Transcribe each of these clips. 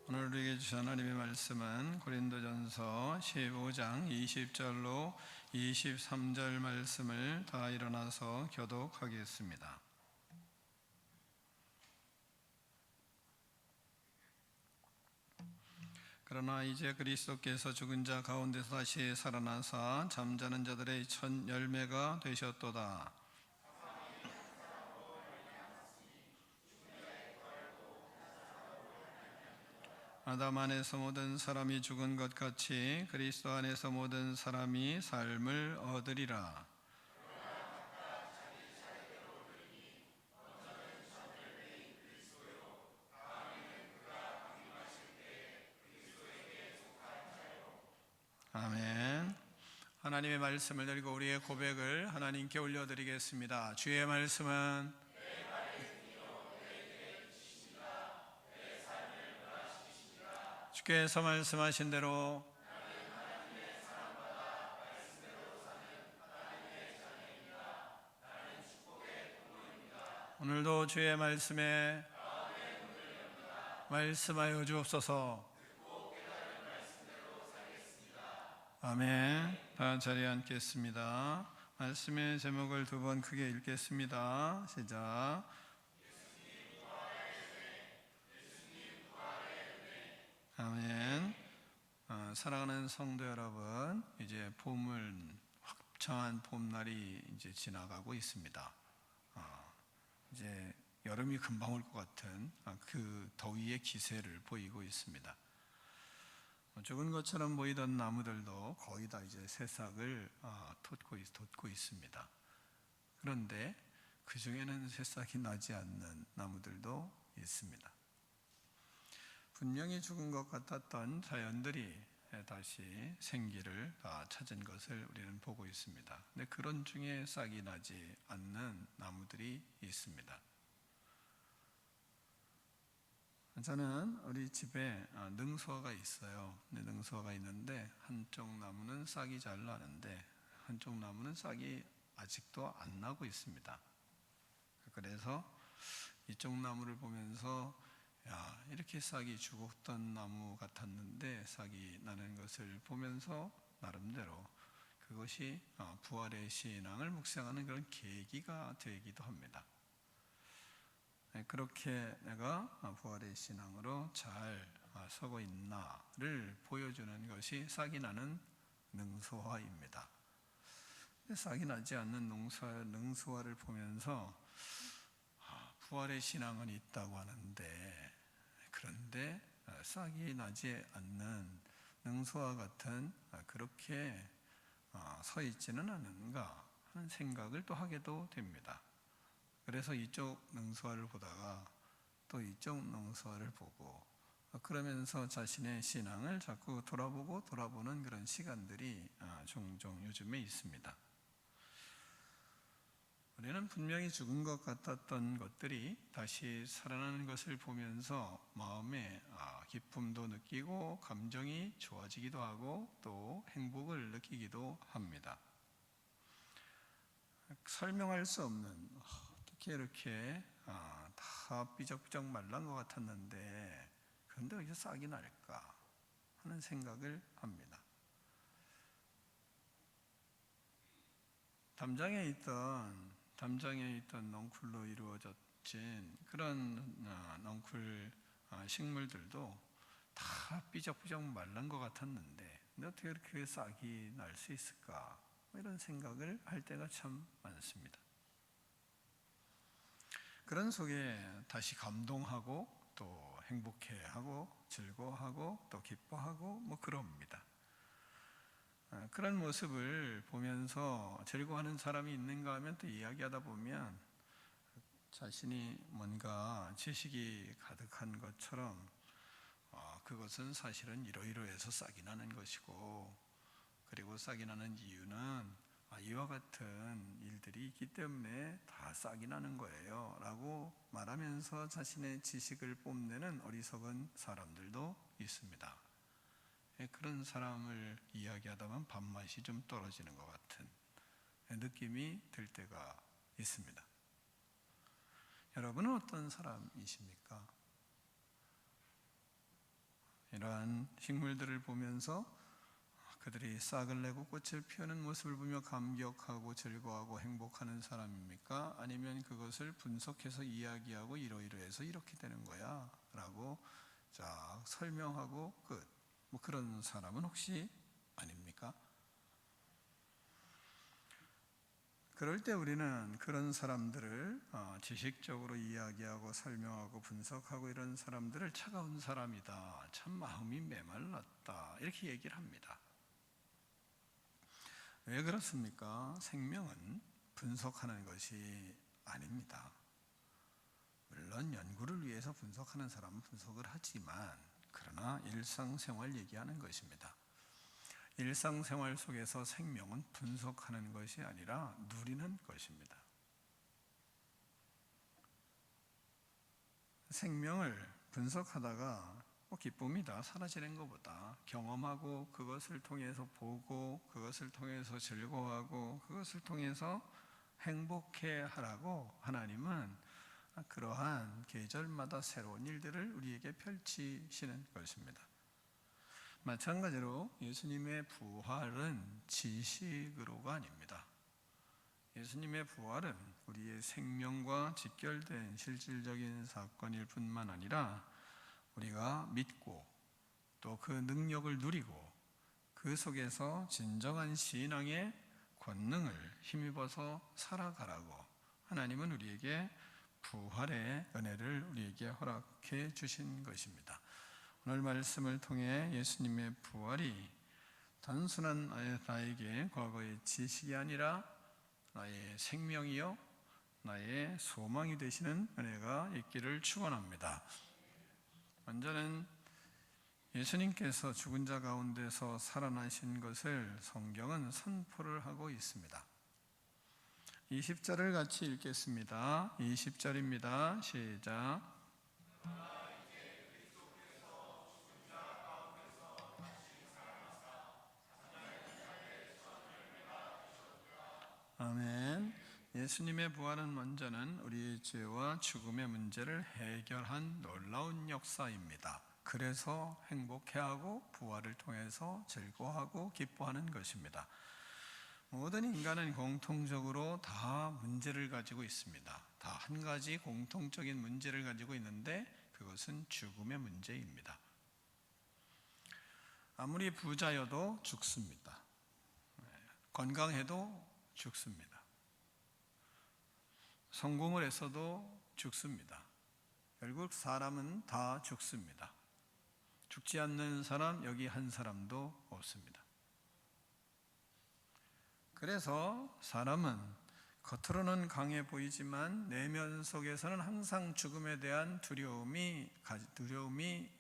오늘 우리에게 주신 하나님의 말씀은 고린도전서 15장 20절로 23절 말씀을 다 일어나서 교독하겠습니다. 그러나 이제 그리스도께서 죽은 자 가운데서 다시 살아나사 잠자는 자들의 첫 열매가 되셨도다. 아담 안에서 모든 사람이 죽은 것 같이 그리스도 안에서 모든 사람이 삶을 얻으리라. 아멘. 하나님의 말씀을 들고 우리의 고백을 하나님께 올려드리겠습니다. 주의 말씀은 주께서 말씀하신 대로 오늘도 주의 말씀에 말씀하여 주옵소서. 아멘. 다 자리에 앉겠습니다. 말씀의 제목을 두 번 크게 읽겠습니다. 시작. 아멘. 사랑하는 성도 여러분, 이제 화창한 봄날이 이제 지나가고 있습니다. 이제 여름이 금방 올 것 같은 그 더위의 기세를 보이고 있습니다. 죽은 것처럼 보이던 나무들도 거의 다 이제 새싹을 돋고 있습니다. 그런데 그 중에는 새싹이 나지 않는 나무들도 있습니다. 분명히 죽은 것 같았던 자연들이 다시 생기를 찾은 것을 우리는 보고 있습니다. 근데 그런 중에 싹이 나지 않는 나무들이 있습니다. 저는 우리 집에 능수화가 있어요. 능수화가 있는데 한쪽 나무는 싹이 잘 나는데 한쪽 나무는 싹이 아직도 안 나고 있습니다. 그래서 이쪽 나무를 보면서 이렇게 싹이 죽었던 나무 같았는데 싹이 나는 것을 보면서 나름대로 그것이 부활의 신앙을 묵상하는 그런 계기가 되기도 합니다. 그렇게 내가 부활의 신앙으로 잘 서고 있나를 보여주는 것이 싹이 나는 능수화입니다. 싹이 나지 않는 능수화를 보면서 부활의 신앙은 있다고 하는데, 그런데 싹이 나지 않는 능수화 같은 그렇게 서 있지는 않은가 하는 생각을 또 하게도 됩니다. 그래서 이쪽 능수화를 보다가 또 이쪽 능수화를 보고 그러면서 자신의 신앙을 자꾸 돌아보는 그런 시간들이 종종 요즘에 있습니다. 우리는 분명히 죽은 것 같았던 것들이 다시 살아나는 것을 보면서 마음에 기쁨도 느끼고 감정이 좋아지기도 하고 또 행복을 느끼기도 합니다. 설명할 수 없는, 어떻게 이렇게 다 삐적삐적 말란 것 같았는데 그런데 어디서 싹이 날까 하는 생각을 합니다. 담장에 있던 넝쿨로 이루어진 그런 넝쿨 식물들도 다 삐적삐적 말란 것 같았는데 근데 어떻게 이렇게 싹이 날 수 있을까, 이런 생각을 할 때가 참 많습니다. 그런 속에 다시 감동하고 또 행복해하고 즐거워하고 또 기뻐하고 그럽니다. 그런 모습을 보면서 즐거워하는 사람이 있는가 하면 또 이야기하다 보면 자신이 뭔가 지식이 가득한 것처럼 그것은 사실은 이러이러해서 싹이 나는 것이고, 그리고 싹이 나는 이유는 이와 같은 일들이 있기 때문에 다 싹이 나는 거예요 라고 말하면서 자신의 지식을 뽐내는 어리석은 사람들도 있습니다. 그런 사람을 이야기하다 보면 밥맛이 좀 떨어지는 것 같은 느낌이 들 때가 있습니다. 여러분은 어떤 사람이십니까? 이러한 식물들을 보면서 그들이 싹을 내고 꽃을 피우는 모습을 보며 감격하고 즐거워하고 행복하는 사람입니까? 아니면 그것을 분석해서 이야기하고 이러이러해서 이렇게 되는 거야 라고 쫙 설명하고 끝. 뭐 그런 사람은 혹시 아닙니까? 그럴 때 우리는 그런 사람들을 지식적으로 이야기하고 설명하고 분석하고 이런 사람들을 차가운 사람이다, 참 마음이 메말랐다 이렇게 얘기를 합니다. 왜 그렇습니까? 생명은 분석하는 것이 아닙니다. 물론 연구를 위해서 분석하는 사람은 분석을 하지만 그러나 일상생활 얘기하는 것입니다. 일상생활 속에서 생명은 분석하는 것이 아니라 누리는 것입니다. 생명을 분석하다가 기쁨이 다 사라지는 것보다 경험하고 그것을 통해서 보고 그것을 통해서 즐거워하고 그것을 통해서 행복해 하라고 하나님은 그러한 계절마다 새로운 일들을 우리에게 펼치시는 것입니다. 마찬가지로 예수님의 부활은 지식으로가 아닙니다. 예수님의 부활은 우리의 생명과 직결된 실질적인 사건일 뿐만 아니라 우리가 믿고 또 그 능력을 누리고 그 속에서 진정한 신앙의 권능을 힘입어서 살아가라고 하나님은 우리에게 부활의 은혜를 우리에게 허락해 주신 것입니다. 오늘 말씀을 통해 예수님의 부활이 단순한 나에게 과거의 지식이 아니라 나의 생명이요 나의 소망이 되시는 은혜가 있기를 축원합니다. 먼저는 예수님께서 죽은 자 가운데서 살아나신 것을 성경은 선포를 하고 있습니다. 20절을 같이 읽겠습니다. 20절입니다. 시작. 아멘. 예수님의 부활은 먼저는 우리의 죄와 죽음의 문제를 해결한 놀라운 역사입니다. 그래서 행복해하고 부활을 통해서 즐거워하고 기뻐하는 것입니다. 모든 인간은 공통적으로 다 문제를 가지고 있습니다. 다 한 가지 공통적인 문제를 가지고 있는데 그것은 죽음의 문제입니다. 아무리 부자여도 죽습니다. 건강해도 죽습니다. 성공을 했어도 죽습니다. 결국 사람은 다 죽습니다. 죽지 않는 사람 여기 한 사람도 없습니다. 그래서 사람은 겉으로는 강해 보이지만 내면 속에서는 항상 죽음에 대한 두려움이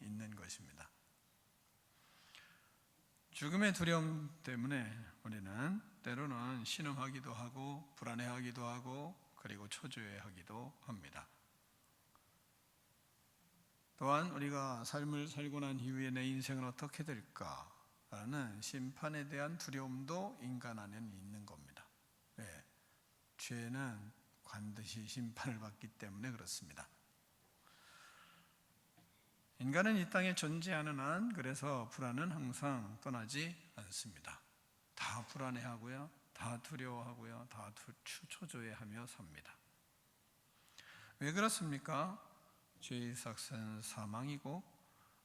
있는 것입니다. 죽음의 두려움 때문에 우리는 때로는 신음하기도 하고 불안해하기도 하고 그리고 초조해하기도 합니다. 또한 우리가 삶을 살고 난 이후에 내 인생은 어떻게 될까라는 심판에 대한 두려움도 인간 안에는 있는 겁니다. 왜? 죄는 반드시 심판을 받기 때문에 그렇습니다. 인간은 이 땅에 존재하는 한 그래서 불안은 항상 떠나지 않습니다. 다 불안해하고요, 다 두려워하고요, 다 초조해하며 삽니다. 왜 그렇습니까? 죄의 삭은 사망이고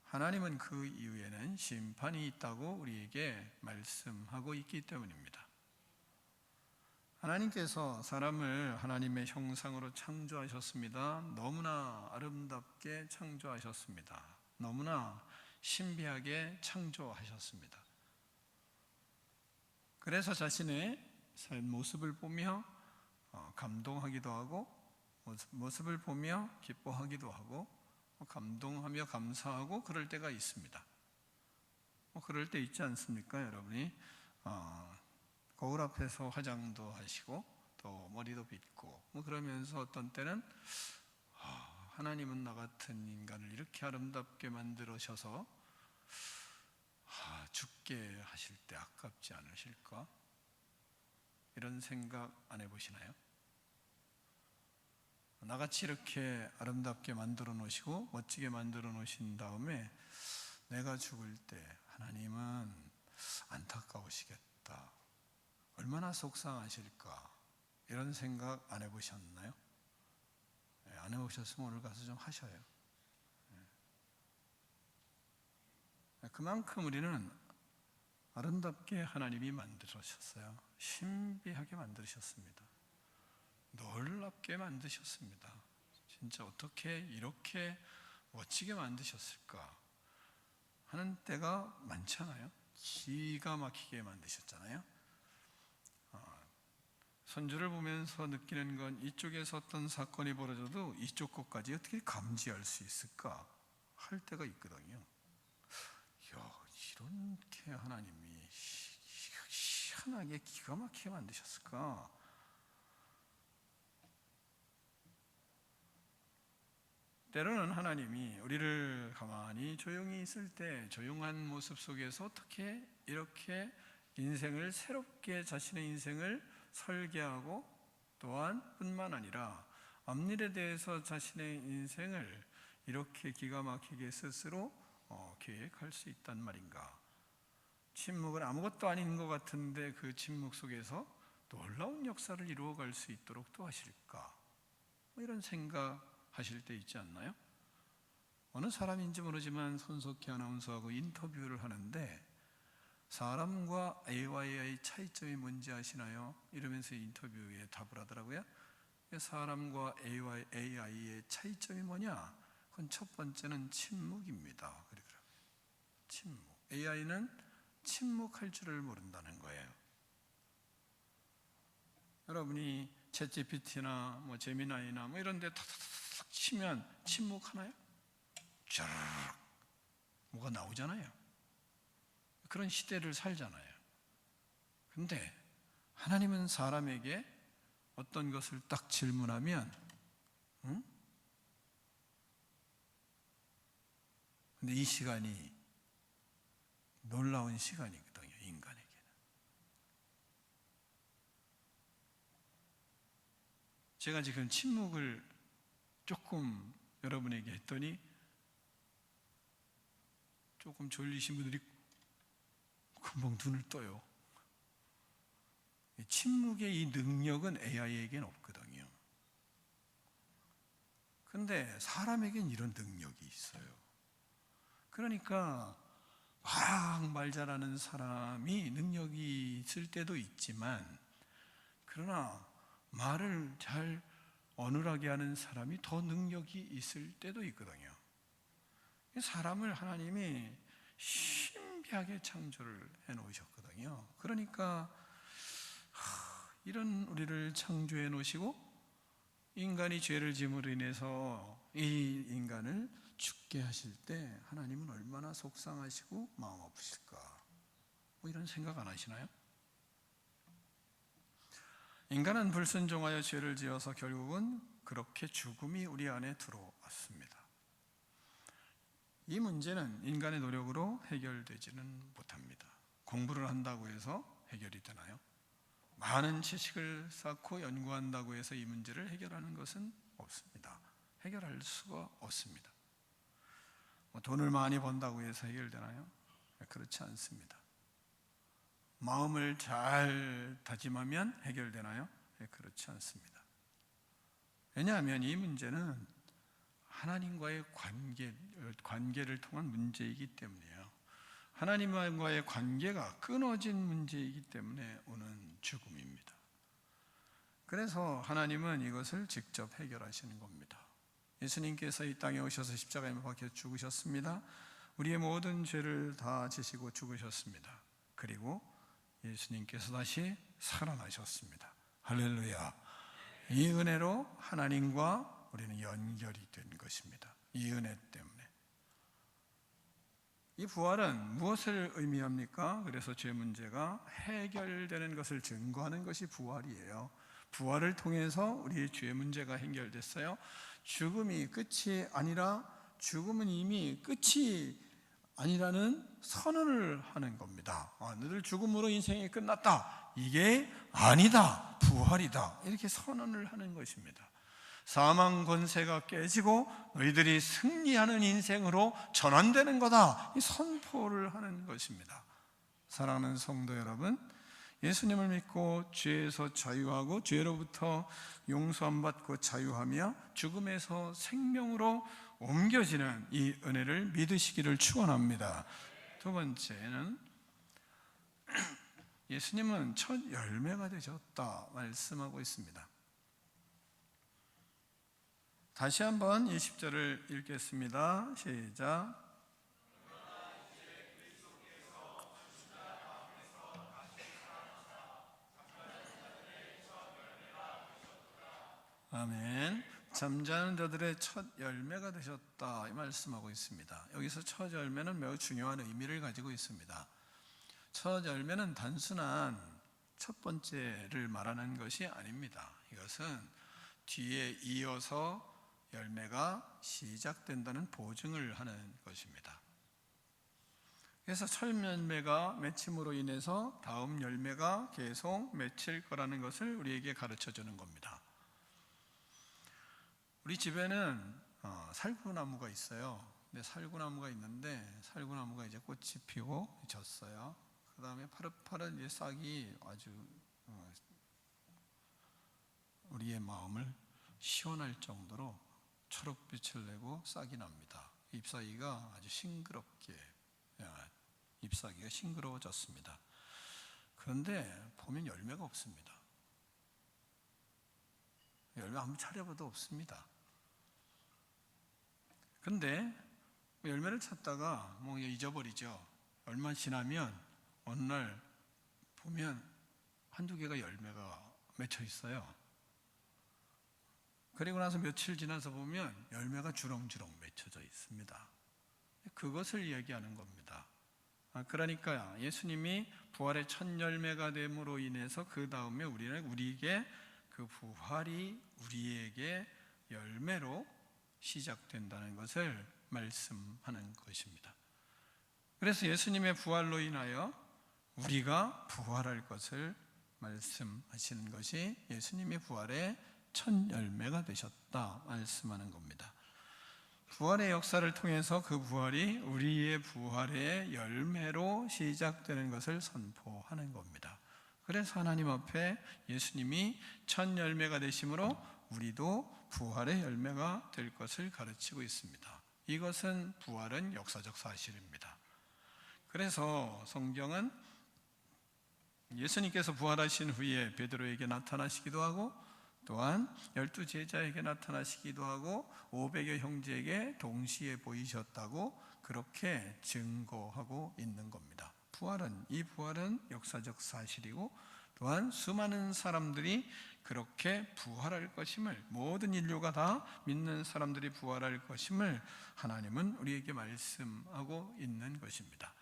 하나님은 그 이후에는 심판이 있다고 우리에게 말씀하고 있기 때문입니다. 하나님께서 사람을 하나님의 형상으로 창조하셨습니다. 너무나 아름답게 창조하셨습니다. 너무나 신비하게 창조하셨습니다. 그래서 자신의 삶 모습을 보며 감동하기도 하고 모습을 보며 기뻐하기도 하고 감동하며 감사하고 그럴 때가 있습니다. 그럴 때 있지 않습니까? 여러분이 거울 앞에서 화장도 하시고 또 머리도 빗고 그러면서 어떤 때는 하나님은 나 같은 인간을 이렇게 아름답게 만들으셔서 죽게 하실 때 아깝지 않으실까? 이런 생각 안 해보시나요? 나같이 이렇게 아름답게 만들어 놓으시고 멋지게 만들어 놓으신 다음에 내가 내가 죽을 때 하나님은 안타까우시겠다, 얼마나 속상하실까, 이런 생각 안 해보셨나요? 안 해보셨으면 오늘 가서 좀 하셔요. 그만큼 우리는 아름답게 하나님이 만들으셨어요. 신비하게 만드셨습니다. 놀랍게 만드셨습니다. 진짜 어떻게 이렇게 멋지게 만드셨을까 하는 때가 많잖아요. 기가 막히게 만드셨잖아요. 선주를 보면서 느끼는 건 이쪽에서 어떤 사건이 벌어져도 이쪽 것까지 어떻게 감지할 수 있을까 할 때가 있거든요. 이렇게 하나님이 희한하게 기가 막히게 만드셨을까? 때로는 하나님이 우리를 가만히 조용히 있을 때 조용한 모습 속에서 어떻게 이렇게 인생을 새롭게 자신의 인생을 설계하고 또한 뿐만 아니라 앞일에 대해서 자신의 인생을 이렇게 기가 막히게 스스로 계획할 수 있단 말인가. 침묵은 아무것도 아닌 것 같은데 그 침묵 속에서 놀라운 역사를 이루어갈 수 있도록 또 하실까, 이런 생각하실 때 있지 않나요? 어느 사람인지 모르지만 손석희 아나운서하고 인터뷰를 하는데 사람과 AI의 차이점이 뭔지 아시나요? 이러면서 인터뷰에 답을 하더라고요. 사람과 AI의 차이점이 뭐냐? 그건 첫 번째는 침묵입니다. 그러더라고요. 침묵. AI는 침묵할 줄을 모른다는 거예요. 여러분이 챗GPT나 제미나이나 이런 데 탁탁탁 치면 침묵하나요? 쫙 뭐가 나오잖아요. 그런 시대를 살잖아요. 근데 하나님은 사람에게 어떤 것을 딱 질문하면 근데 이 시간이 놀라운 시간이거든요, 인간에게는. 제가 지금 침묵을 조금 여러분에게 했더니 조금 졸리신 분들이 금방 눈을 떠요. 침묵의 이 능력은 AI에게는 없거든요. 근데 사람에겐 이런 능력이 있어요. 그러니까 말 잘하는 사람이 능력이 있을 때도 있지만, 그러나 말을 잘 어눌하게 하는 사람이 더 능력이 있을 때도 있거든요. 사람을 하나님이 신비하게 창조를 해놓으셨거든요. 그러니까 이런 우리를 창조해 놓으시고 인간이 죄를 지음으로 인해서 이 인간을 죽게 하실 때 하나님은 얼마나 속상하시고 마음 아프실까, 이런 생각 안 하시나요? 인간은 불순종하여 죄를 지어서 결국은 그렇게 죽음이 우리 안에 들어왔습니다. 이 문제는 인간의 노력으로 해결되지는 못합니다. 공부를 한다고 해서 해결이 되나요? 많은 지식을 쌓고 연구한다고 해서 이 문제를 해결하는 것은 없습니다. 해결할 수가 없습니다. 돈을 많이 번다고 해서 해결되나요? 그렇지 않습니다. 마음을 잘 다짐하면 해결되나요? 그렇지 않습니다. 왜냐하면 이 문제는 하나님과의 관계를 통한 문제이기 때문이에요. 하나님과의 관계가 끊어진 문제이기 때문에 오는 죽음입니다. 그래서 하나님은 이것을 직접 해결하시는 겁니다. 예수님께서 이 땅에 오셔서 십자가에 못 박혀 죽으셨습니다. 우리의 모든 죄를 다 지시고 죽으셨습니다. 그리고 예수님께서 다시 살아나셨습니다. 할렐루야. 이 은혜로 하나님과 우리는 연결이 된 것입니다. 이 은혜 때문에. 이 부활은 무엇을 의미합니까? 그래서 죄 문제가 해결되는 것을 증거하는 것이 부활이에요. 부활을 통해서 우리의 죄 문제가 해결됐어요. 죽음이 끝이 아니라, 죽음은 이미 끝이 아니라는 선언을 하는 겁니다. 너들 죽음으로 인생이 끝났다, 이게 아니다, 부활이다, 이렇게 선언을 하는 것입니다. 사망 권세가 깨지고 너희들이 승리하는 인생으로 전환되는 거다, 이 선포를 하는 것입니다. 사랑하는 성도 여러분, 예수님을 믿고 죄에서 자유하고 죄로부터 용서함 받고 자유하며 죽음에서 생명으로 옮겨지는 이 은혜를 믿으시기를 축원합니다. 두 번째는 예수님은 첫 열매가 되셨다 말씀하고 있습니다. 다시 한번 20절을 읽겠습니다. 시작. 아멘. 잠자는 자들의 첫 열매가 되셨다, 이 말씀하고 있습니다. 여기서 첫 열매는 매우 중요한 의미를 가지고 있습니다. 첫 열매는 단순한 첫 번째를 말하는 것이 아닙니다. 이것은 뒤에 이어서 열매가 시작된다는 보증을 하는 것입니다. 그래서 첫 열매가 맺힘으로 인해서 다음 열매가 계속 맺힐 거라는 것을 우리에게 가르쳐 주는 겁니다. 우리 집에는 살구나무가 있어요. 근데 살구나무가 있는데 살구나무가 이제 꽃이 피고 졌어요. 그 다음에 파릇파릇 이제 싹이 아주 우리의 마음을 시원할 정도로 초록빛을 내고 싹이 납니다. 잎사귀가 아주 싱그럽게, 잎사귀가 싱그러워졌습니다. 그런데 보면 열매가 없습니다. 열매 아무리 차려봐도 없습니다. 근데 열매를 찾다가 뭐 잊어버리죠. 얼마 지나면 어느 날 보면 한두 개가 열매가 맺혀 있어요. 그리고 나서 며칠 지나서 보면 열매가 주렁주렁 맺혀져 있습니다. 그것을 이야기하는 겁니다. 그러니까 예수님이 부활의 첫 열매가 됨으로 인해서 그 다음에 우리에게 그 부활이 우리에게 열매로 시작된다는 것을 말씀하는 것입니다. 그래서 예수님의 부활로 인하여 우리가 부활할 것을 말씀하시는 것이 예수님의 부활의 첫 열매가 되셨다 말씀하는 겁니다. 부활의 역사를 통해서 그 부활이 우리의 부활의 열매로 시작되는 것을 선포하는 겁니다. 그래서 하나님 앞에 예수님이 첫 열매가 되심으로 우리도 부활의 열매가 될 것을 가르치고 있습니다. 이것은 부활은 역사적 사실입니다. 그래서 성경은 예수님께서 부활하신 후에 베드로에게 나타나시기도 하고 또한 12 제자에게 나타나시기도 하고 500여 형제에게 동시에 보이셨다고 그렇게 증거하고 있는 겁니다. 이 부활은 역사적 사실이고 또한 수많은 사람들이 그렇게 부활할 것임을, 모든 인류가 다 믿는 사람들이 부활할 것임을 하나님은 우리에게 말씀하고 있는 것입니다.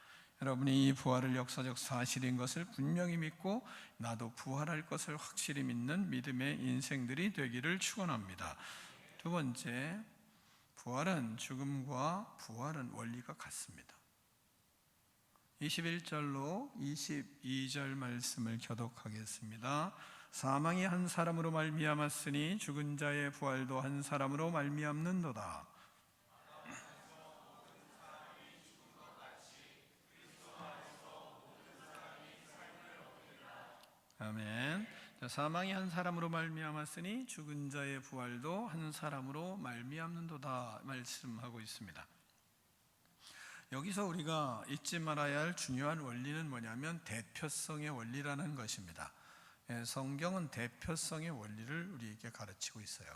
여러분이 이 부활을 역사적 사실인 것을 분명히 믿고 나도 부활할 것을 확실히 믿는 믿음의 인생들이 되기를 축원합니다. 두 번째, 부활은 죽음과 부활은 원리가 같습니다. 21절로 22절 말씀을 교독하겠습니다. 사망이 한 사람으로 말미암았으니 죽은 자의 부활도 한 사람으로 말미암는도다. 아멘. 사망이 한 사람으로 말미암았으니 죽은 자의 부활도 한 사람으로 말미암는도다 말씀하고 있습니다. 여기서 우리가 잊지 말아야 할 중요한 원리는 뭐냐면 대표성의 원리라는 것입니다. 성경은 대표성의 원리를 우리에게 가르치고 있어요.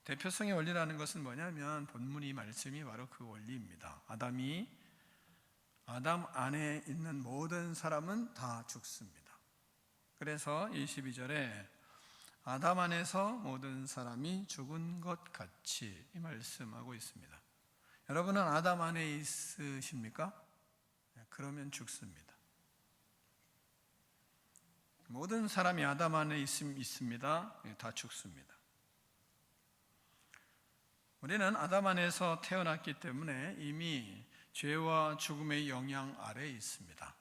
대표성의 원리라는 것은 뭐냐면 본문이 말씀이 바로 그 원리입니다. 아담 안에 있는 모든 사람은 다 죽습니다. 그래서 22절에 아담 안에서 모든 사람이 죽은 것 같이 이 말씀하고 있습니다. 여러분은 아담 안에 있으십니까? 그러면 죽습니다. 모든 사람이 아담 안에 있습니다. 다 죽습니다. 우리는 아담 안에서 태어났기 때문에 이미 죄와 죽음의 영향 아래에 있습니다.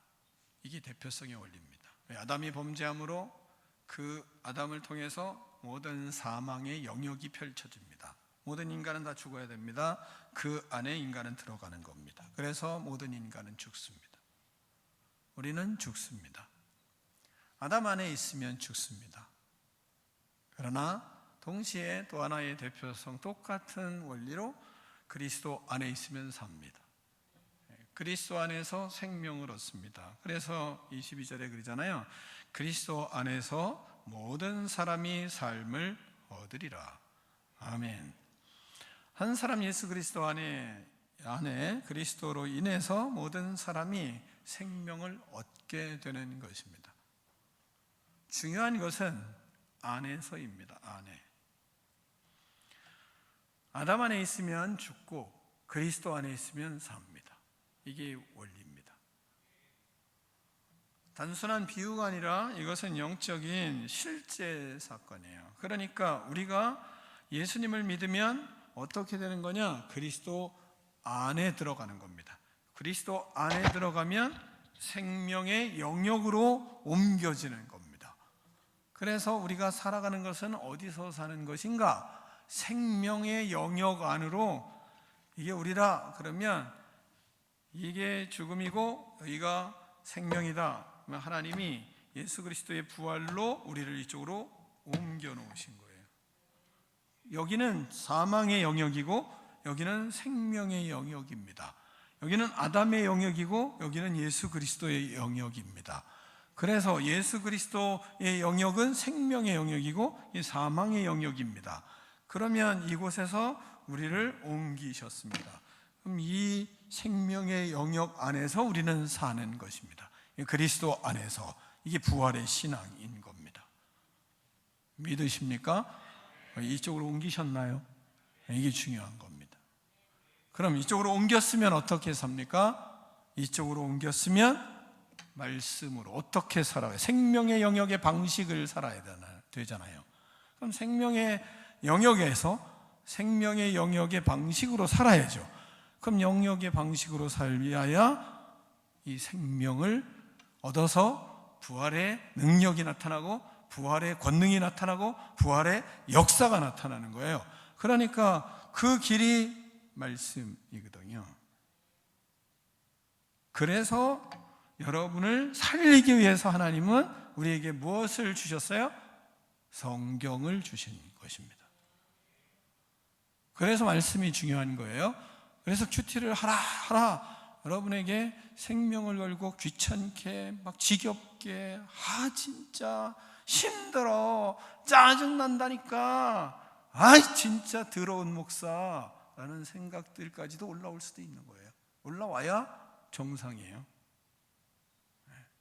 이게 대표성의 원리입니다. 아담이 범죄함으로 그 아담을 통해서 모든 사망의 영역이 펼쳐집니다. 모든 인간은 다 죽어야 됩니다. 그 안에 인간은 들어가는 겁니다. 그래서 모든 인간은 죽습니다. 우리는 죽습니다. 아담 안에 있으면 죽습니다. 그러나 동시에 또 하나의 대표성, 똑같은 원리로 그리스도 안에 있으면 삽니다. 그리스도 안에서 생명을 얻습니다. 그래서 22절에 그러잖아요. 그리스도 안에서 모든 사람이 삶을 얻으리라. 아멘. 한 사람 예수 그리스도 안에 그리스도로 인해서 모든 사람이 생명을 얻게 되는 것입니다. 중요한 것은 안에서입니다. 안에. 아담 안에 있으면 죽고 그리스도 안에 있으면 삽니다. 이게 원리입니다. 단순한 비유가 아니라 이것은 영적인 실제 사건이에요. 그러니까 우리가 예수님을 믿으면 어떻게 되는 거냐? 그리스도 안에 들어가는 겁니다. 그리스도 안에 들어가면 생명의 영역으로 옮겨지는 겁니다. 그래서 우리가 살아가는 것은 어디서 사는 것인가? 생명의 영역 안으로. 이게 우리라 그러면 이게 죽음이고 여기가 생명이다. 하나님이 예수 그리스도의 부활로 우리를 이쪽으로 옮겨 놓으신 거예요. 여기는 사망의 영역이고 여기는 생명의 영역입니다. 여기는 아담의 영역이고 여기는 예수 그리스도의 영역입니다. 그래서 예수 그리스도의 영역은 생명의 영역이고 이 사망의 영역입니다. 그러면 이곳에서 우리를 옮기셨습니다. 그럼 이 생명의 영역 안에서 우리는 사는 것입니다. 그리스도 안에서. 이게 부활의 신앙인 겁니다. 믿으십니까? 이쪽으로 옮기셨나요? 이게 중요한 겁니다. 그럼 이쪽으로 옮겼으면 어떻게 삽니까? 이쪽으로 옮겼으면 말씀으로 어떻게 살아요? 생명의 영역의 방식을 살아야 되잖아요. 그럼 생명의 영역에서 생명의 영역의 방식으로 살아야죠. 그럼 영역의 방식으로 살려야 이 생명을 얻어서 부활의 능력이 나타나고 부활의 권능이 나타나고 부활의 역사가 나타나는 거예요. 그러니까 그 길이 말씀이거든요. 그래서 여러분을 살리기 위해서 하나님은 우리에게 무엇을 주셨어요? 성경을 주신 것입니다. 그래서 말씀이 중요한 거예요. 그래서 큐티를 하라 여러분에게 생명을 걸고 귀찮게 막 지겹게 진짜 힘들어 짜증난다니까 진짜 더러운 목사라는 생각들까지도 올라올 수도 있는 거예요. 올라와야 정상이에요.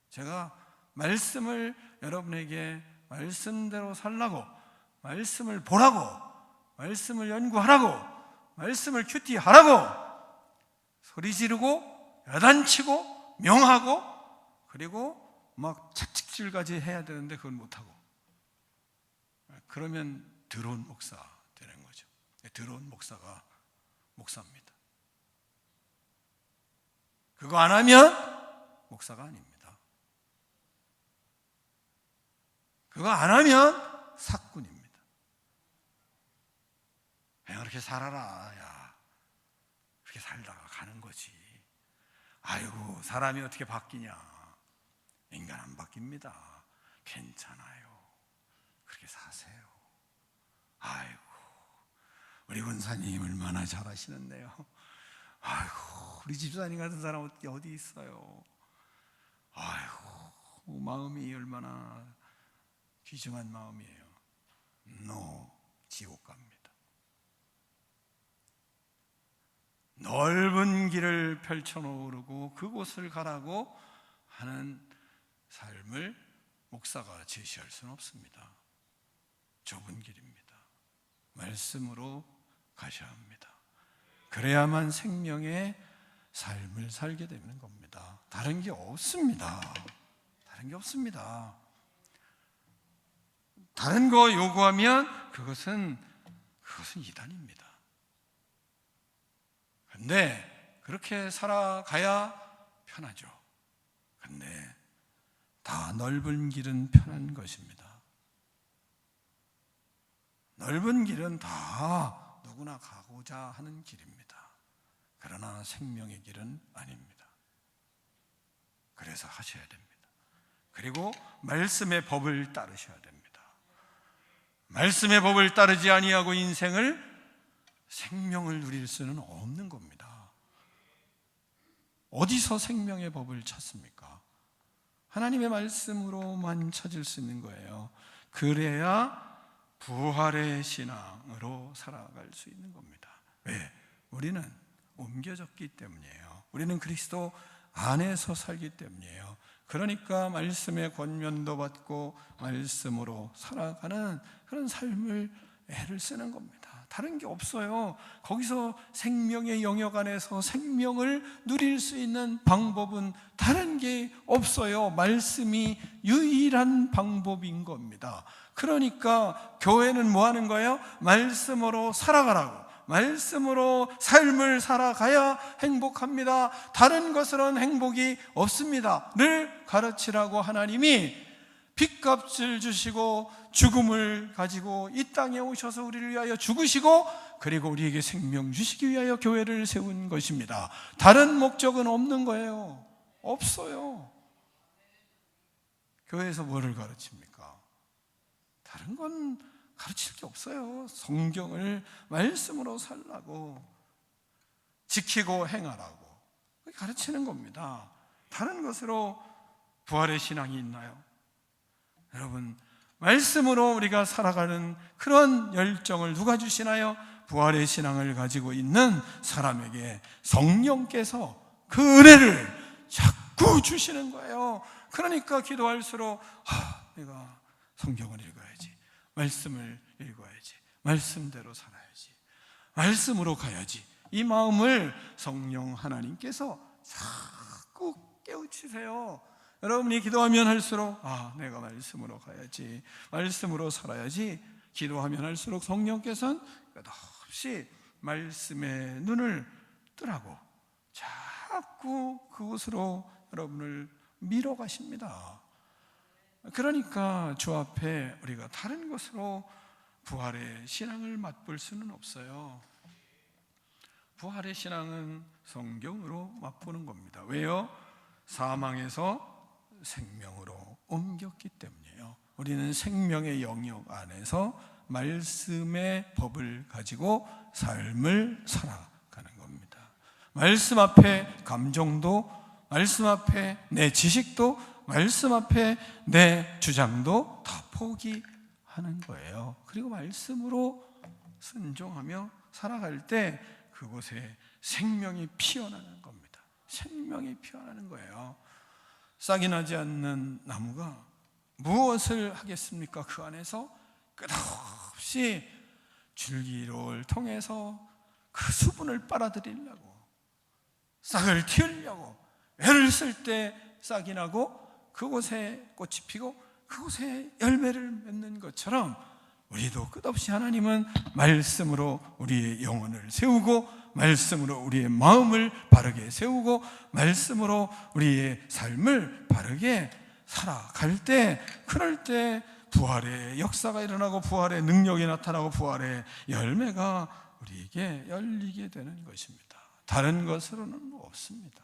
제가 말씀을 여러분에게 말씀대로 살라고, 말씀을 보라고, 말씀을 연구하라고, 말씀을 큐티하라고 소리 지르고 야단치고 명하고 그리고 막 채찍질까지 해야 되는데 그걸 못하고, 그러면 더러운 목사 되는 거죠. 더러운 목사가 목사입니다. 그거 안 하면 목사가 아닙니다. 그거 안 하면 사꾼입니다. 그냥 그렇게 살아라. 야, 그렇게 살다가 가는 거지. 아이고, 사람이 어떻게 바뀌냐. 인간 안 바뀝니다. 괜찮아요. 그렇게 사세요. 아이고, 우리 권사님 얼마나 잘하시는데요. 아이고, 우리 집사님 같은 사람 어디 있어요. 아이고, 마음이 얼마나 귀중한 마음이에요. 지옥 갑니다. 넓은 길을 펼쳐놓으고 그곳을 가라고 하는 삶을 목사가 제시할 수는 없습니다. 좁은 길입니다. 말씀으로 가셔야 합니다. 그래야만 생명의 삶을 살게 되는 겁니다. 다른 게 없습니다. 다른 게 없습니다. 다른 거 요구하면 그것은 이단입니다. 근데 그렇게 살아가야 편하죠. 근데 다 넓은 길은 편한 것입니다. 넓은 길은 다 누구나 가고자 하는 길입니다. 그러나 생명의 길은 아닙니다. 그래서 하셔야 됩니다. 그리고 말씀의 법을 따르셔야 됩니다. 말씀의 법을 따르지 아니하고 생명을 누릴 수는 없는 겁니다. 어디서 생명의 법을 찾습니까? 하나님의 말씀으로만 찾을 수 있는 거예요. 그래야 부활의 신앙으로 살아갈 수 있는 겁니다. 왜? 우리는 옮겨졌기 때문이에요. 우리는 그리스도 안에서 살기 때문이에요. 그러니까 말씀의 권면도 받고 말씀으로 살아가는 그런 삶을 애를 쓰는 겁니다. 다른 게 없어요. 거기서 생명의 영역 안에서 생명을 누릴 수 있는 방법은 다른 게 없어요. 말씀이 유일한 방법인 겁니다. 그러니까 교회는 뭐 하는 거예요? 말씀으로 살아가라고. 말씀으로 삶을 살아가야 행복합니다. 다른 것으로는 행복이 없습니다. 를 가르치라고 하나님이 빚값을 주시고 죽음을 가지고 이 땅에 오셔서 우리를 위하여 죽으시고 그리고 우리에게 생명 주시기 위하여 교회를 세운 것입니다. 다른 목적은 없는 거예요. 없어요. 교회에서 뭐를 가르칩니까? 다른 건 가르칠 게 없어요. 성경을 말씀으로 살라고, 지키고 행하라고 가르치는 겁니다. 다른 것으로 부활의 신앙이 있나요? 여러분, 말씀으로 우리가 살아가는 그런 열정을 누가 주시나요? 부활의 신앙을 가지고 있는 사람에게 성령께서 그 은혜를 자꾸 주시는 거예요. 그러니까 기도할수록 내가 성경을 읽어야지, 말씀을 읽어야지, 말씀대로 살아야지, 말씀으로 가야지, 이 마음을 성령 하나님께서 자꾸 깨우치세요. 여러분이 기도하면 할수록 내가 말씀으로 가야지, 말씀으로 살아야지, 기도하면 할수록 성령께서는 끝없이 말씀의 눈을 뜨라고 자꾸 그곳으로 여러분을 밀어가십니다. 그러니까 주 앞에 우리가 다른 것으로 부활의 신앙을 맛볼 수는 없어요. 부활의 신앙은 성경으로 맛보는 겁니다. 왜요? 사망에서 생명으로 옮겼기 때문이에요. 우리는 생명의 영역 안에서 말씀의 법을 가지고 삶을 살아가는 겁니다. 말씀 앞에 감정도, 말씀 앞에 내 지식도, 말씀 앞에 내 주장도 다 포기하는 거예요. 그리고 말씀으로 순종하며 살아갈 때 그곳에 생명이 피어나는 겁니다. 생명이 피어나는 거예요. 싹이 나지 않는 나무가 무엇을 하겠습니까? 그 안에서 끝없이 줄기를 통해서 그 수분을 빨아들이려고, 싹을 틔우려고 애를 쓸 때 싹이 나고 그곳에 꽃이 피고 그곳에 열매를 맺는 것처럼 우리도 끝없이 하나님은 말씀으로 우리의 영혼을 세우고, 말씀으로 우리의 마음을 바르게 세우고, 말씀으로 우리의 삶을 바르게 살아갈 때, 그럴 때 부활의 역사가 일어나고 부활의 능력이 나타나고 부활의 열매가 우리에게 열리게 되는 것입니다. 다른 것으로는 없습니다.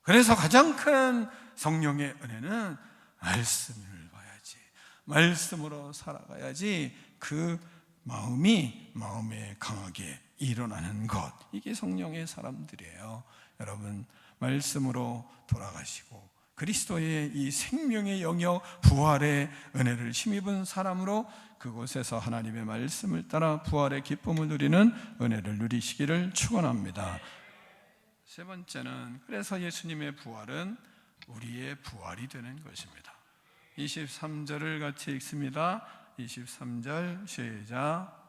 그래서 가장 큰 성령의 은혜는 말씀을 봐야지, 말씀으로 살아가야지 그 마음에 강하게 일어나는 것, 이게 성령의 사람들이에요. 여러분, 말씀으로 돌아가시고 그리스도의 이 생명의 영역, 부활의 은혜를 힘입은 사람으로 그곳에서 하나님의 말씀을 따라 부활의 기쁨을 누리는 은혜를 누리시기를 축원합니다. 세 번째는, 그래서 예수님의 부활은 우리의 부활이 되는 것입니다. 23절을 같이 읽습니다. 23절 시작.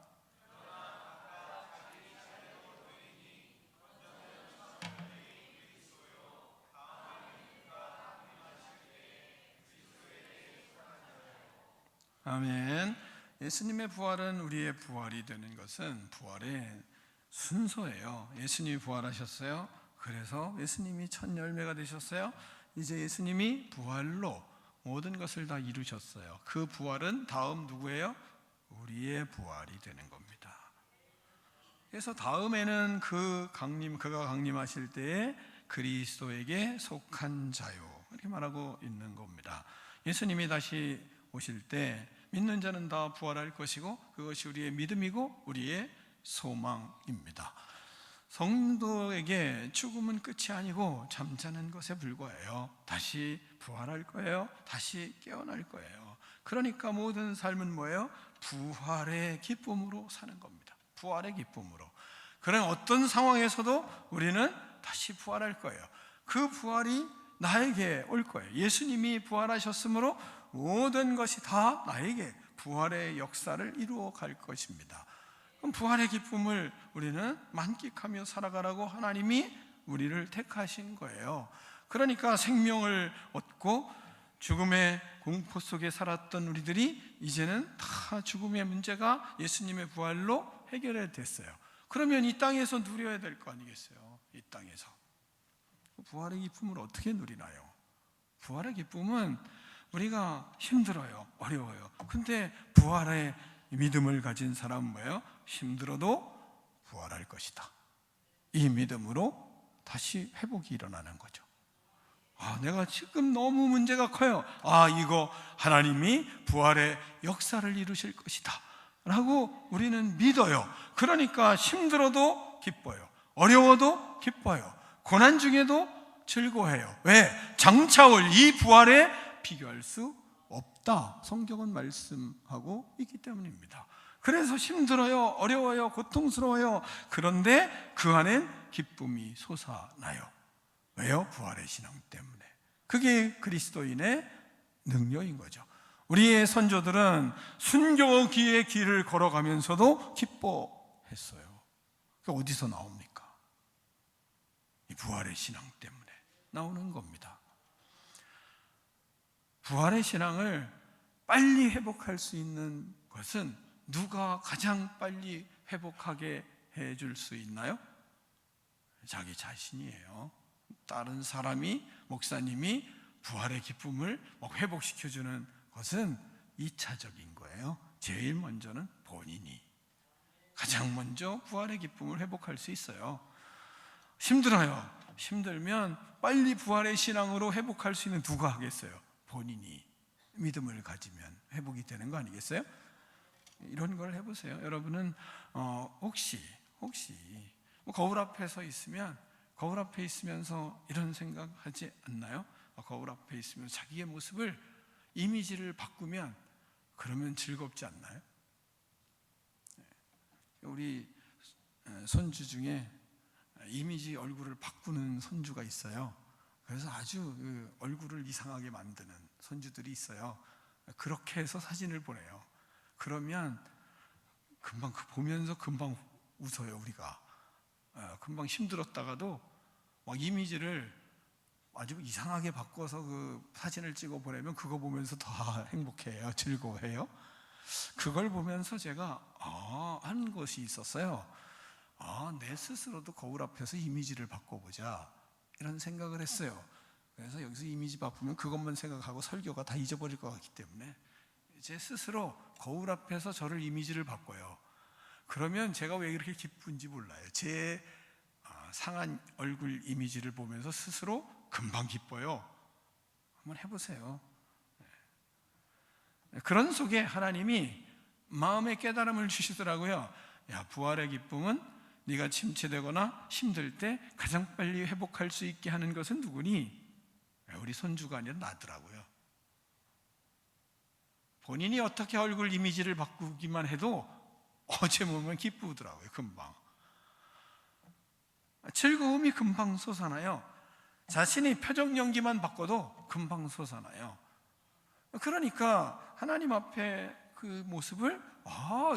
아멘. 예수님의 부활은 우리의 부활이 되는 것은 부활의 순서예요. 예수님이 부활하셨어요. 그래서 예수님이 첫 열매가 되셨어요. 이제 예수님이 부활로 모든 것을 다 이루셨어요. 그 부활은 다음 누구예요? 우리의 부활이 되는 겁니다. 그래서 다음에는 그가 강림하실 때에 그리스도에게 속한 자요, 이렇게 말하고 있는 겁니다. 예수님이 다시 오실 때 믿는 자는 다 부활할 것이고 그것이 우리의 믿음이고 우리의 소망입니다. 성도에게 죽음은 끝이 아니고 잠자는 것에 불과해요. 다시 부활할 거예요. 다시 깨어날 거예요. 그러니까 모든 삶은 뭐예요? 부활의 기쁨으로 사는 겁니다. 부활의 기쁨으로. 그런 어떤 상황에서도 우리는 다시 부활할 거예요. 그 부활이 나에게 올 거예요. 예수님이 부활하셨으므로 모든 것이 다 나에게 부활의 역사를 이루어 갈 것입니다. 그럼 부활의 기쁨을 우리는 만끽하며 살아가라고 하나님이 우리를 택하신 거예요. 그러니까 생명을 얻고 죽음의 공포 속에 살았던 우리들이 이제는 다 죽음의 문제가 예수님의 부활로 해결이 됐어요. 그러면 이 땅에서 누려야 될 거 아니겠어요? 이 땅에서 부활의 기쁨을 어떻게 누리나요? 부활의 기쁨은 우리가 힘들어요, 어려워요. 근데 부활의 믿음을 가진 사람은 뭐예요? 힘들어도 부활할 것이다, 이 믿음으로 다시 회복이 일어나는 거죠. 내가 지금 너무 문제가 커요. 이거 하나님이 부활의 역사를 이루실 것이다 라고 우리는 믿어요. 그러니까 힘들어도 기뻐요, 어려워도 기뻐요, 고난 중에도 즐거워해요. 왜? 장차 올 이 부활에 비교할 수 없다, 성경은 말씀하고 있기 때문입니다. 그래서 힘들어요, 어려워요, 고통스러워요. 그런데 그 안엔 기쁨이 솟아나요. 왜요? 부활의 신앙 때문에. 그게 그리스도인의 능력인 거죠. 우리의 선조들은 순교의 길을 걸어가면서도 기뻐했어요. 그게 어디서 나옵니까? 이 부활의 신앙 때문에 나오는 겁니다. 부활의 신앙을 빨리 회복할 수 있는 것은 누가 가장 빨리 회복하게 해줄 수 있나요? 자기 자신이에요. 다른 사람이, 목사님이 부활의 기쁨을 회복시켜주는 것은 2차적인 거예요. 제일 먼저는 본인이 가장 먼저 부활의 기쁨을 회복할 수 있어요. 힘들어요. 힘들면 빨리 부활의 신앙으로 회복할 수 있는 누가 하겠어요? 본인이 믿음을 가지면 회복이 되는 거 아니겠어요? 이런 걸 해보세요. 여러분은 혹시 거울 앞에 서 있으면, 거울 앞에 있으면서 이런 생각하지 않나요? 거울 앞에 있으면 자기의 모습을, 이미지를 바꾸면 그러면 즐겁지 않나요? 우리 손주 중에 이미지 얼굴을 바꾸는 손주가 있어요. 그래서 아주 얼굴을 이상하게 만드는 손주들이 있어요. 그렇게 해서 사진을 보내요. 그러면 금방 보면서 금방 웃어요. 우리가 금방 힘들었다가도 막 이미지를 아주 이상하게 바꿔서 그 사진을 찍어 보내면 그거 보면서 더 행복해요, 즐거워해요. 그걸 보면서 제가 한 것이 있었어요. 내 스스로도 거울 앞에서 이미지를 바꿔보자, 이런 생각을 했어요. 그래서 여기서 이미지 바꾸면 그것만 생각하고 설교가 다 잊어버릴 것 같기 때문에 제 스스로 거울 앞에서 저를 이미지를 바꿔요. 그러면 제가 왜 이렇게 기쁜지 몰라요. 제 상한 얼굴 이미지를 보면서 스스로 금방 기뻐요. 한번 해보세요. 그런 속에 하나님이 마음의 깨달음을 주시더라고요. 부활의 기쁨은 네가 침체되거나 힘들 때 가장 빨리 회복할 수 있게 하는 것은 누구니? 우리 손주가 아니라 나더라고요. 본인이 어떻게 얼굴 이미지를 바꾸기만 해도 어제 보면 기쁘더라고요. 금방 즐거움이 금방 솟아나요. 자신이 표정 연기만 바꿔도 금방 솟아나요. 그러니까 하나님 앞에 그 모습을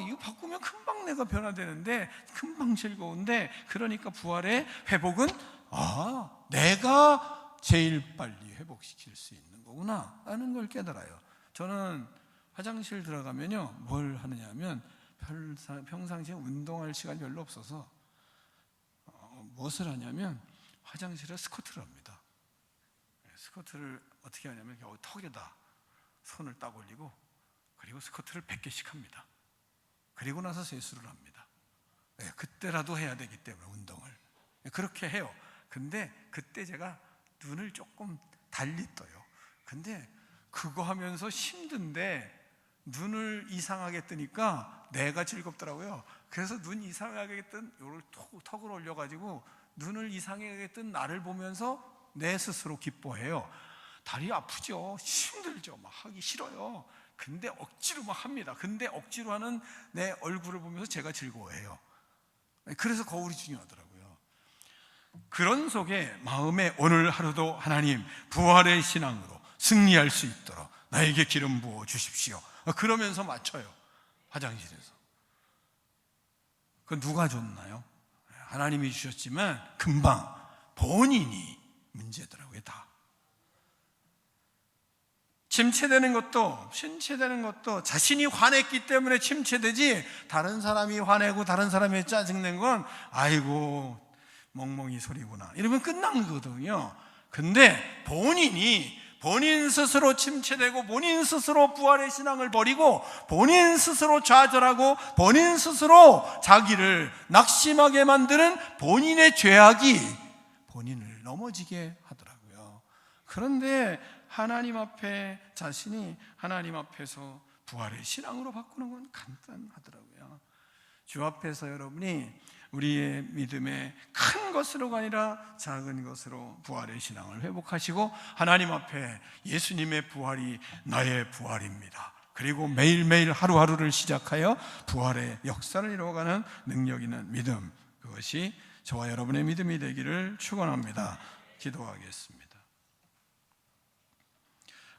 이거 바꾸면 금방 내가 변화되는데, 금방 즐거운데, 그러니까 부활의 회복은 내가 제일 빨리 회복시킬 수 있는 거구나 라는 걸 깨달아요. 저는 화장실 들어가면요, 뭘 하느냐 하면 평상시에 운동할 시간이 별로 없어서 무엇을 하냐면 화장실에 스쿼트를 합니다. 스쿼트를 어떻게 하냐면 턱에다 손을 딱 올리고, 그리고 스쿼트를 100개씩 합니다. 그리고 나서 세수를 합니다. 그때라도 해야 되기 때문에 운동을 그렇게 해요. 근데 그때 제가 눈을 조금 달리 떠요. 근데 그거 하면서 힘든데 눈을 이상하게 뜨니까 내가 즐겁더라고요. 그래서 눈 이상하게 뜬 요를 턱을 올려가지고 눈을 이상하게 뜬 나를 보면서 내 스스로 기뻐해요. 다리 아프죠. 힘들죠. 막 하기 싫어요. 근데 억지로 막 합니다. 근데 억지로 하는 내 얼굴을 보면서 제가 즐거워해요. 그래서 거울이 중요하더라고요. 그런 속에 마음에 오늘 하루도 하나님 부활의 신앙으로 승리할 수 있도록 나에게 기름 부어 주십시오. 그러면서 맞춰요. 화장실에서. 그건 누가 줬나요? 하나님이 주셨지만 금방 본인이 문제더라고요. 다 침체되는 것도 자신이 화냈기 때문에 침체되지, 다른 사람이 화내고 다른 사람이 짜증낸 건 아이고 멍멍이 소리구나 이러면 끝난 거거든요. 근데 본인 스스로 침체되고 본인 스스로 부활의 신앙을 버리고 본인 스스로 좌절하고 본인 스스로 자기를 낙심하게 만드는 본인의 죄악이 본인을 넘어지게 하더라고요. 그런데 하나님 앞에 자신이 하나님 앞에서 부활의 신앙으로 바꾸는 건 간단하더라고요. 주 앞에서 여러분이 우리의 믿음의 큰 것으로가 아니라 작은 것으로 부활의 신앙을 회복하시고 하나님 앞에 예수님의 부활이 나의 부활입니다. 그리고 매일매일 하루하루를 시작하여 부활의 역사를 이루어가는 능력 있는 믿음, 그것이 저와 여러분의 믿음이 되기를 축원합니다. 기도하겠습니다.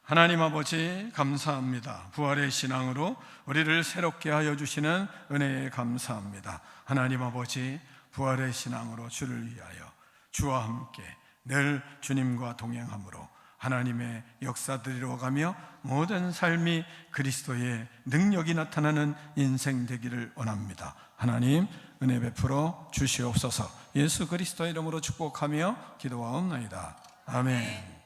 하나님 아버지 감사합니다. 부활의 신앙으로 우리를 새롭게 하여 주시는 은혜에 감사합니다. 하나님 아버지 부활의 신앙으로 주를 위하여 주와 함께 늘 주님과 동행함으로 하나님의 역사들이로 가며 모든 삶이 그리스도의 능력이 나타나는 인생 되기를 원합니다. 하나님 은혜 베풀어 주시옵소서. 예수 그리스도의 이름으로 축복하며 기도하옵나이다. 아멘.